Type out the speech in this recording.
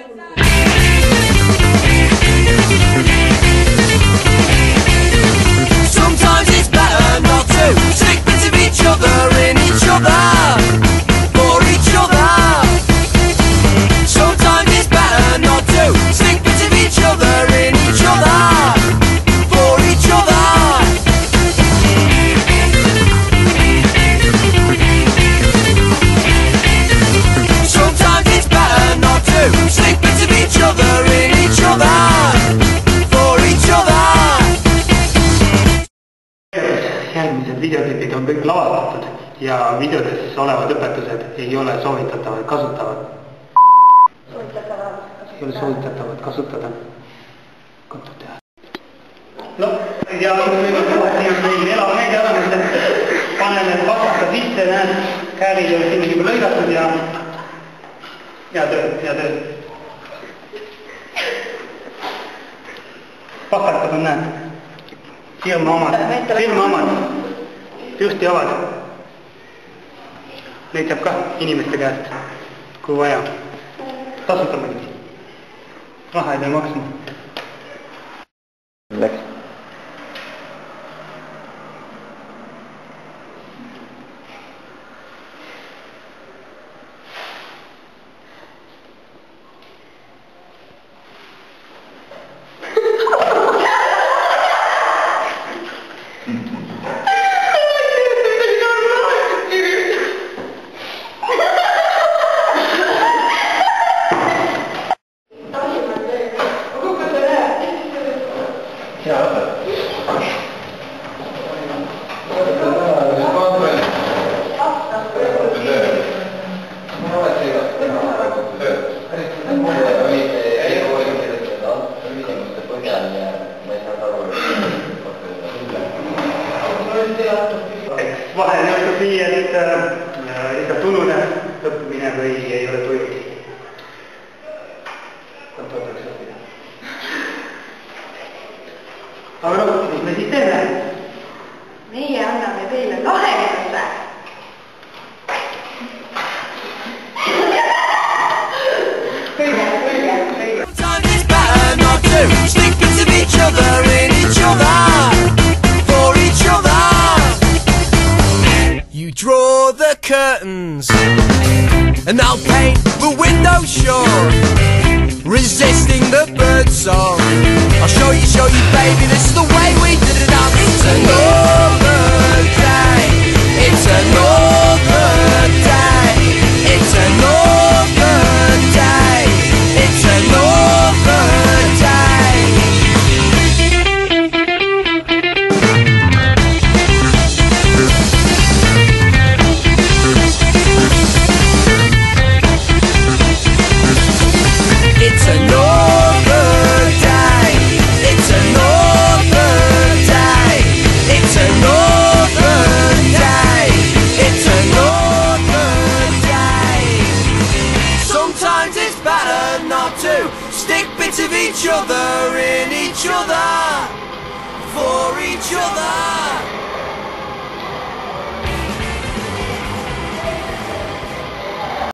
Sometimes it's better not to stick bits of each other in each other, for each other. Sometimes it's better not to stick bits of each other in each other, for each other. Sometimes it's better not to stick bits of each other in each other, for each other. Järgmised videoklipid on kõik lavastatud ja videodes olevad õpetused ei ole soovitatavad kasutada. Ei ole soovitatavad kasutada. No, ja siin on meil elav meedia olemas, et panen need pastaka sisse, näed, käärid on siin juba lõigatud ja hea töö. Pastakad on, näed, silma omad, just ja avad. Neid saab ka inimeste käest, kui vaja. Tasuta muidugi. Raha ei pea maksma. Läks. Vahel juhtub nii, et ikka tunnune õppimine või ei ole toimnud. Aga mis me siis teeme? Meie anname teile lahenduse. Sometimes it's better not to stick bits of each other in each other, for each other. You draw the curtains and I'll paint the window short, resisting the bird song. I'll show you baby, this is the way we did it up. It's another day, it's another day, it's another day, it's another day. It's another day, it's another day, it's another day, it's another day. Sometimes it's better not to stick bits of each other in each other, for each other.